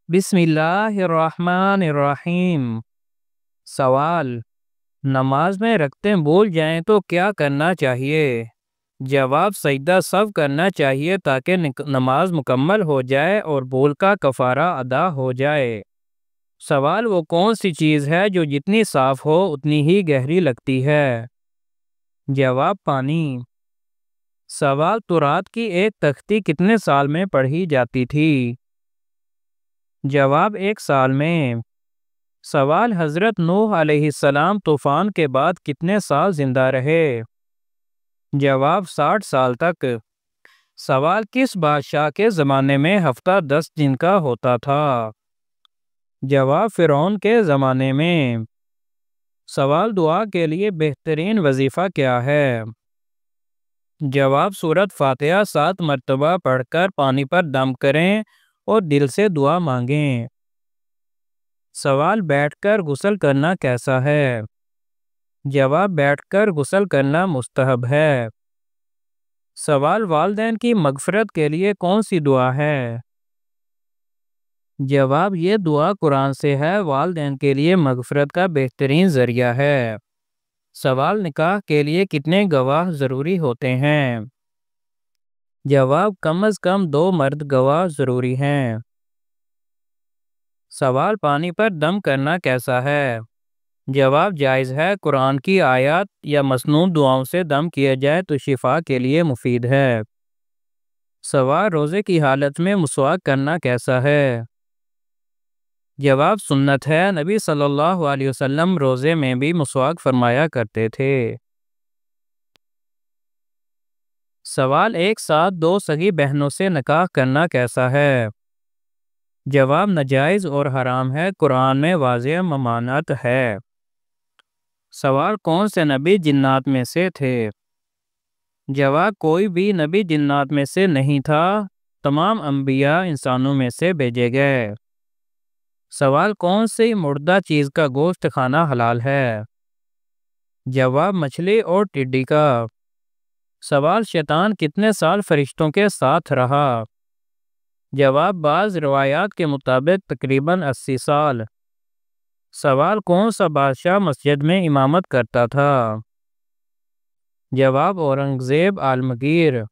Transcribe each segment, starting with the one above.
بسم اللہ الرحمن الرحیم۔ سوال: نماز میں رکعتیں بھول جائیں تو کیا کرنا چاہیے؟ جواب: سجدہ سہو کرنا چاہیے تاکہ نماز مکمل ہو جائے اور بھول کا کفارہ ادا ہو جائے۔ سوال: وہ کون سی چیز ہے جو جتنی صاف ہو اتنی ہی گہری لگتی ہے؟ جواب: پانی۔ سوال: تورات کی ایک تختی کتنے سال میں پڑھی جاتی تھی؟ جواب: 1 سال میں۔ سوال: حضرت نوح علیہ السلام طوفان کے بعد کتنے سال زندہ رہے؟ جواب: 60 سال تک۔ سوال: کس بادشاہ کے زمانے میں ہفتہ 10 دن کا ہوتا تھا؟ جواب: فرعون کے زمانے میں۔ سوال: دعا کے لیے بہترین وظیفہ کیا ہے؟ جواب: سورۃ فاتحہ 7 مرتبہ پڑھ کر پانی پر دم کریں اور دل سے دعا مانگیں۔ سوال: بیٹھ کر غسل کرنا کیسا ہے؟ جواب: بیٹھ کر غسل کرنا مستحب ہے۔ سوال: والدین کی مغفرت کے لیے کون سی دعا ہے؟ جواب: یہ دعا قرآن سے ہے، والدین کے لیے مغفرت کا بہترین ذریعہ ہے۔ سوال: نکاح کے لیے کتنے گواہ ضروری ہوتے ہیں؟ جواب: کم از کم 2 مرد گواہ ضروری ہیں۔ سوال: پانی پر دم کرنا کیسا ہے؟ جواب: جائز ہے۔ قرآن کی آیات یا مسنون دعاؤں سے دم کیا جائے تو شفا کے لیے مفید ہے۔ سوال: روزے کی حالت میں مسواک کرنا کیسا ہے؟ جواب: سنت ہے، نبی صلی اللہ علیہ وسلم روزے میں بھی مسواک فرمایا کرتے تھے۔ سوال: ایک ساتھ 2 سگی بہنوں سے نکاح کرنا کیسا ہے؟ جواب: ناجائز اور حرام ہے، قرآن میں واضح ممانعت ہے۔ سوال: کون سے نبی جنات میں سے تھے؟ جواب: کوئی بھی نبی جنات میں سے نہیں تھا، تمام انبیاء انسانوں میں سے بھیجے گئے۔ سوال: کون سی مردہ چیز کا گوشت کھانا حلال ہے؟ جواب: مچھلی اور ٹڈی کا۔ سوال: شیطان کتنے سال فرشتوں کے ساتھ رہا؟ جواب: بعض روایات کے مطابق تقریباً 80 سال۔ سوال: کون سا بادشاہ مسجد میں امامت کرتا تھا؟ جواب: اورنگزیب عالمگیر۔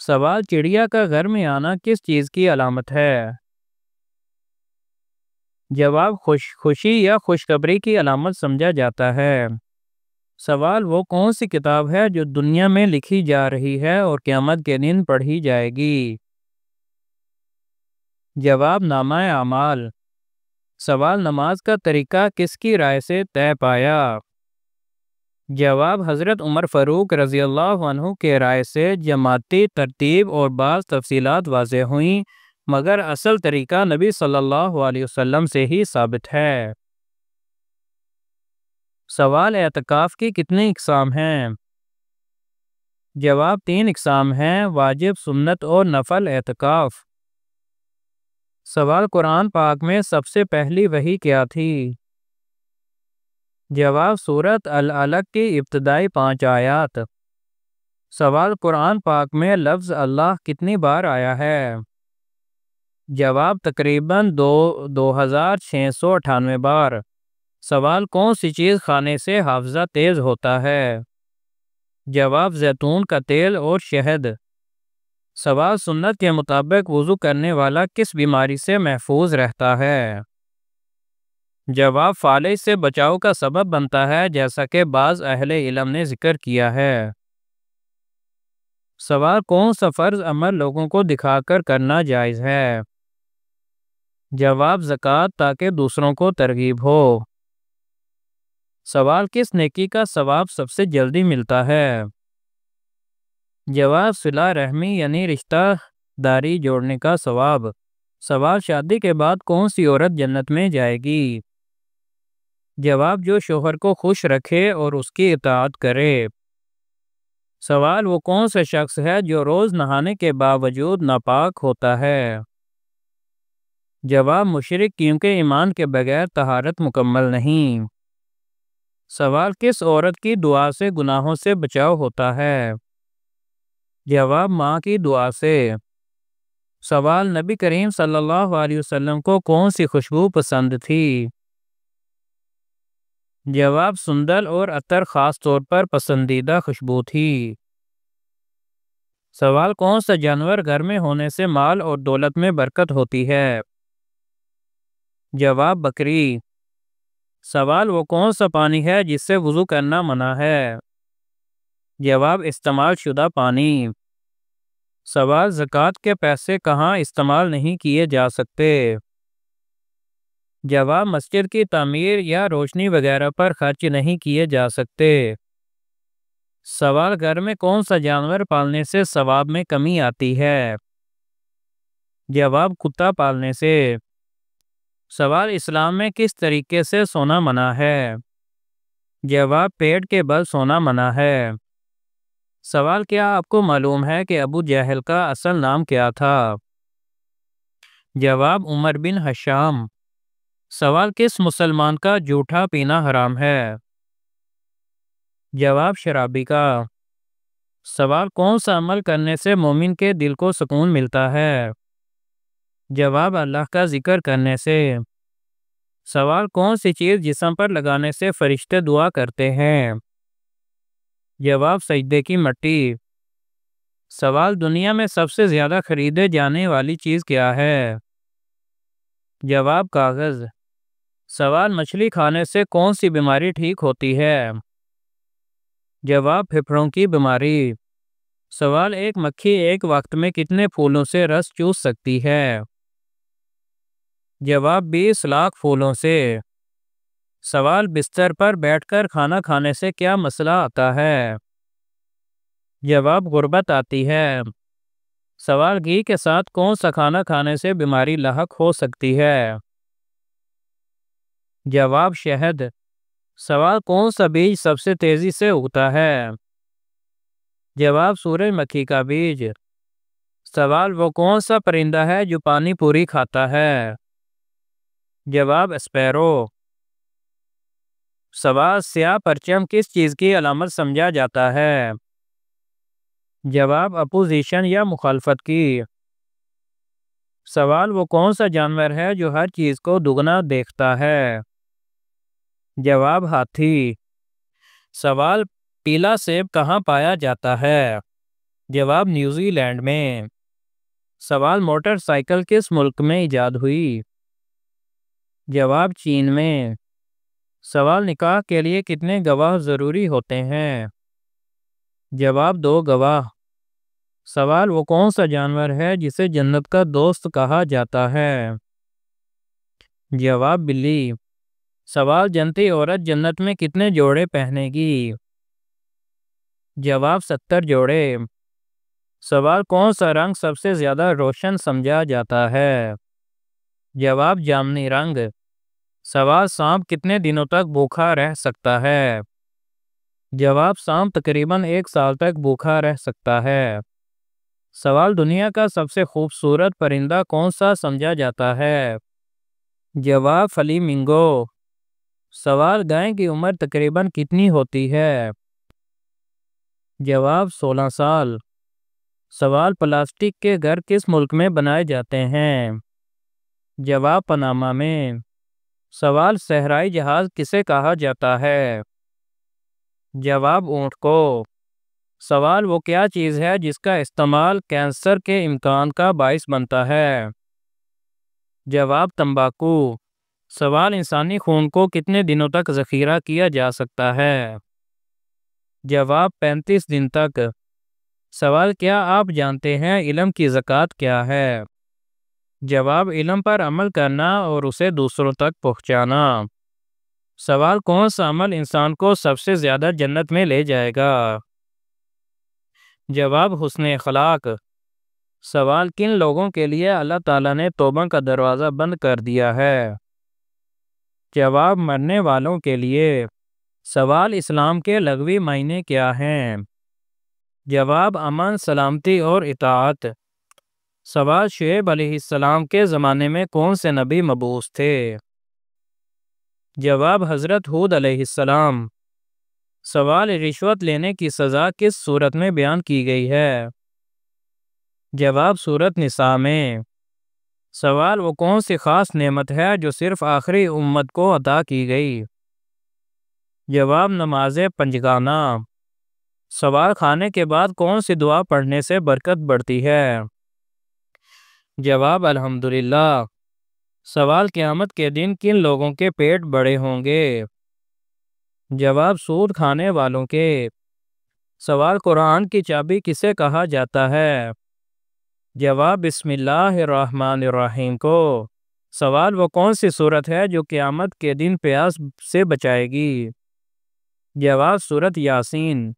سوال: چڑیا کا گھر میں آنا کس چیز کی علامت ہے؟ جواب: خوشی یا خوشخبری کی علامت سمجھا جاتا ہے۔ سوال: وہ کون سی کتاب ہے جو دنیا میں لکھی جا رہی ہے اور قیامت کے دن پڑھی جائے گی؟ جواب: نامہ اعمال۔ سوال: نماز کا طریقہ کس کی رائے سے طے پایا؟ جواب: حضرت عمر فاروق رضی اللہ عنہ کے رائے سے جماعتی ترتیب اور بعض تفصیلات واضح ہوئیں، مگر اصل طریقہ نبی صلی اللہ علیہ وسلم سے ہی ثابت ہے۔ سوال: اعتکاف کی کتنی اقسام ہیں؟ جواب: 3 اقسام ہیں، واجب، سنت اور نفل اعتکاف۔ سوال: قرآن پاک میں سب سے پہلی وحی کیا تھی؟ جواب: سورۃ العلق کی ابتدائی 5 آیات۔ سوال: قرآن پاک میں لفظ اللہ کتنی بار آیا ہے؟ جواب: تقریباً 2698 بار۔ سوال: کون سی چیز کھانے سے حافظہ تیز ہوتا ہے؟ جواب: زیتون کا تیل اور شہد۔ سوال: سنت کے مطابق وضو کرنے والا کس بیماری سے محفوظ رہتا ہے؟ جواب: فالج سے بچاؤ کا سبب بنتا ہے، جیسا کہ بعض اہل علم نے ذکر کیا ہے۔ سوال: کون سا فرض عمل لوگوں کو دکھا کر کرنا جائز ہے؟ جواب: زکوٰۃ، تاکہ دوسروں کو ترغیب ہو۔ سوال: کس نیکی کا ثواب سب سے جلدی ملتا ہے؟ جواب: صلہ رحمی یعنی رشتہ داری جوڑنے کا ثواب۔ سوال: شادی کے بعد کون سی عورت جنت میں جائے گی؟ جواب: جو شوہر کو خوش رکھے اور اس کی اطاعت کرے۔ سوال: وہ کون سا شخص ہے جو روز نہانے کے باوجود ناپاک ہوتا ہے؟ جواب: مشرک، کیونکہ ایمان کے بغیر طہارت مکمل نہیں۔ سوال: کس عورت کی دعا سے گناہوں سے بچاؤ ہوتا ہے؟ جواب: ماں کی دعا سے۔ سوال: نبی کریم صلی اللہ علیہ وسلم کو کون سی خوشبو پسند تھی؟ جواب: سندل اور عطر خاص طور پر پسندیدہ خوشبو تھی۔ سوال: کون سا جانور گھر میں ہونے سے مال اور دولت میں برکت ہوتی ہے؟ جواب: بکری۔ سوال: وہ کون سا پانی ہے جس سے وضو کرنا منع ہے؟ جواب: استعمال شدہ پانی۔ سوال: زکوٰۃ کے پیسے کہاں استعمال نہیں کیے جا سکتے؟ جواب: مسجد کی تعمیر یا روشنی وغیرہ پر خرچ نہیں کیے جا سکتے۔ سوال: گھر میں کون سا جانور پالنے سے ثواب میں کمی آتی ہے؟ جواب: کتا پالنے سے۔ سوال: اسلام میں کس طریقے سے سونا منع ہے؟ جواب: پیٹ کے بل سونا منع ہے۔ سوال: کیا آپ کو معلوم ہے کہ ابو جہل کا اصل نام کیا تھا؟ جواب: عمر بن ہشام۔ سوال: کس مسلمان کا جھوٹا پینا حرام ہے؟ جواب: شرابی کا۔ سوال: کون سا عمل کرنے سے مومن کے دل کو سکون ملتا ہے؟ جواب: اللہ کا ذکر کرنے سے۔ سوال: کون سی چیز جسم پر لگانے سے فرشتے دعا کرتے ہیں؟ جواب: سجدے کی مٹی۔ سوال: دنیا میں سب سے زیادہ خریدے جانے والی چیز کیا ہے؟ جواب: کاغذ۔ سوال: مچھلی کھانے سے کون سی بیماری ٹھیک ہوتی ہے؟ جواب: پھیپھڑوں کی بیماری۔ سوال: ایک مکھی ایک وقت میں کتنے پھولوں سے رس چوس سکتی ہے؟ جواب: 20 لاکھ پھولوں سے۔ سوال: بستر پر بیٹھ کر کھانا کھانے سے کیا مسئلہ آتا ہے؟ جواب: غربت آتی ہے۔ سوال: گھی کے ساتھ کون سا کھانا کھانے سے بیماری لاحق ہو سکتی ہے؟ جواب: شہد۔ سوال: کون سا بیج سب سے تیزی سے اگتا ہے؟ جواب: سورج مکھی کا بیج۔ سوال: وہ کون سا پرندہ ہے جو پانی پوری کھاتا ہے؟ جواب: اسپیرو۔ سوال: سیاہ پرچم کس چیز کی علامت سمجھا جاتا ہے؟ جواب: اپوزیشن یا مخالفت کی۔ سوال: وہ کون سا جانور ہے جو ہر چیز کو دگنا دیکھتا ہے؟ جواب: ہاتھی۔ سوال: پیلا سیب کہاں پایا جاتا ہے؟ جواب: نیوزی لینڈ میں۔ سوال: موٹر سائیکل کس ملک میں ایجاد ہوئی؟ جواب: چین میں۔ سوال: نکاح کے لیے کتنے گواہ ضروری ہوتے ہیں؟ جواب: 2 گواہ۔ سوال: وہ کون سا جانور ہے جسے جنت کا دوست کہا جاتا ہے؟ جواب: بلی۔ سوال: جنتی عورت جنت میں کتنے جوڑے پہنے گی؟ جواب: 70 جوڑے۔ سوال: کون سا رنگ سب سے زیادہ روشن سمجھا جاتا ہے؟ جواب: جامنی رنگ۔ سوال: سانپ کتنے دنوں تک بھوکا رہ سکتا ہے؟ جواب: سانپ تقریباً 1 سال تک بھوکا رہ سکتا ہے۔ سوال: دنیا کا سب سے خوبصورت پرندہ کون سا سمجھا جاتا ہے؟ جواب: فلیمنگو۔ سوال: گائے کی عمر تقریباً کتنی ہوتی ہے؟ جواب: 16 سال۔ سوال: پلاسٹک کے گھر کس ملک میں بنائے جاتے ہیں؟ جواب: پاناما میں۔ سوال: صحرائی جہاز کسے کہا جاتا ہے؟ جواب: اونٹ کو۔ سوال: وہ کیا چیز ہے جس کا استعمال کینسر کے امکان کا باعث بنتا ہے؟ جواب: تمباکو۔ سوال: انسانی خون کو کتنے دنوں تک ذخیرہ کیا جا سکتا ہے؟ جواب: 35 دن تک۔ سوال: کیا آپ جانتے ہیں علم کی زکوٰۃ کیا ہے؟ جواب: علم پر عمل کرنا اور اسے دوسروں تک پہنچانا۔ سوال: کون سا عمل انسان کو سب سے زیادہ جنت میں لے جائے گا؟ جواب: حسن اخلاق۔ سوال: کن لوگوں کے لیے اللہ تعالیٰ نے توبہ کا دروازہ بند کر دیا ہے؟ جواب: مرنے والوں کے لیے۔ سوال: اسلام کے لغوی معنی کیا ہیں؟ جواب: امن، سلامتی اور اطاعت۔ سوال: شعیب علیہ السلام کے زمانے میں کون سے نبی مبعوث تھے؟ جواب: حضرت ہود علیہ السلام۔ سوال: رشوت لینے کی سزا کس صورت میں بیان کی گئی ہے؟ جواب سورۃ نساء میں۔ سوال وہ کون سی خاص نعمت ہے جو صرف آخری امت کو عطا کی گئی؟ جواب نماز پنجگانہ۔ سوال کھانے کے بعد کون سی دعا پڑھنے سے برکت بڑھتی ہے؟ جواب الحمدللہ۔ سوال قیامت کے دن کن لوگوں کے پیٹ بڑے ہوں گے؟ جواب سود کھانے والوں کے۔ سوال قرآن کی چابی کسے کہا جاتا ہے؟ جواب بسم اللہ الرحمن الرحیم کو۔ سوال وہ کون سی سورت ہے جو قیامت کے دن پیاس سے بچائے گی؟ جواب سورۃ یاسین۔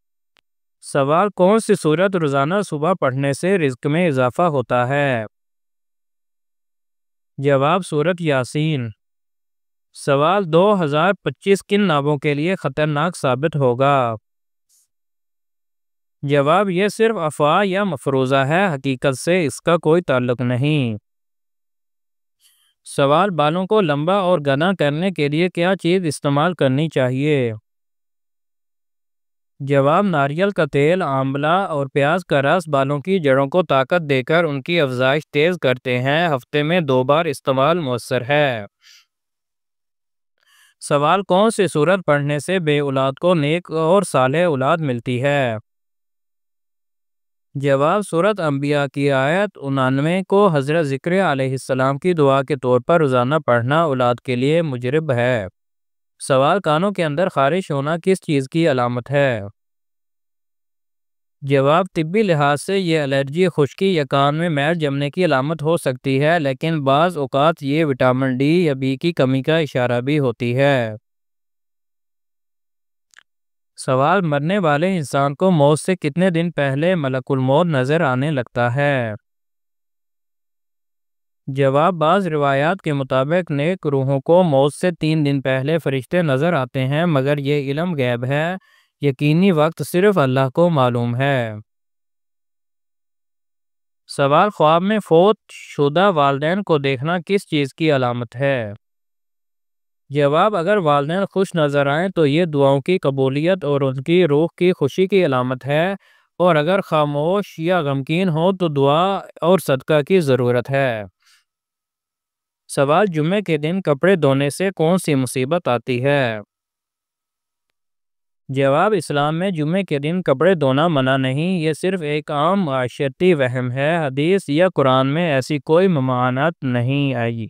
سوال کون سی سورت روزانہ صبح پڑھنے سے رزق میں اضافہ ہوتا ہے؟ جواب سورۃ یاسین۔ سوال 2025 کن ناموں کے لیے خطرناک ثابت ہوگا؟ جواب یہ صرف افواہ یا مفروضہ ہے، حقیقت سے اس کا کوئی تعلق نہیں۔ سوال بالوں کو لمبا اور گھنا کرنے کے لیے کیا چیز استعمال کرنی چاہیے؟ جواب ناریل کا تیل، آملہ اور پیاز کا رس بالوں کی جڑوں کو طاقت دے کر ان کی افزائش تیز کرتے ہیں، ہفتے میں 2 بار استعمال مؤثر ہے۔ سوال کون سی سورت پڑھنے سے بے اولاد کو نیک اور صالح اولاد ملتی ہے؟ جواب سورۃ انبیاء کی آیت 99 کو حضرت زکریا علیہ السلام کی دعا کے طور پر روزانہ پڑھنا اولاد کے لیے مجرب ہے۔ سوال کانوں کے اندر خارش ہونا کس چیز کی علامت ہے؟ جواب طبی لحاظ سے یہ الرجی، خشکی یا کان میں میل جمنے کی علامت ہو سکتی ہے، لیکن بعض اوقات یہ وٹامن ڈی یا بی کی کمی کا اشارہ بھی ہوتی ہے۔ سوال مرنے والے انسان کو موت سے کتنے دن پہلے ملک الموت نظر آنے لگتا ہے؟ جواب بعض روایات کے مطابق نیک روحوں کو موت سے 3 دن پہلے فرشتے نظر آتے ہیں، مگر یہ علم غیب ہے، یقینی وقت صرف اللہ کو معلوم ہے۔ سوال خواب میں فوت شدہ والدین کو دیکھنا کس چیز کی علامت ہے؟ جواب اگر والدین خوش نظر آئیں تو یہ دعاؤں کی قبولیت اور ان کی روح کی خوشی کی علامت ہے، اور اگر خاموش یا غمگین ہو تو دعا اور صدقہ کی ضرورت ہے۔ سوال جمعے کے دن کپڑے دھونے سے کون سی مصیبت آتی ہے؟ جواب اسلام میں جمعے کے دن کپڑے دھونا منع نہیں، یہ صرف ایک عام معاشرتی وہم ہے، حدیث یا قرآن میں ایسی کوئی ممانعت نہیں آئی۔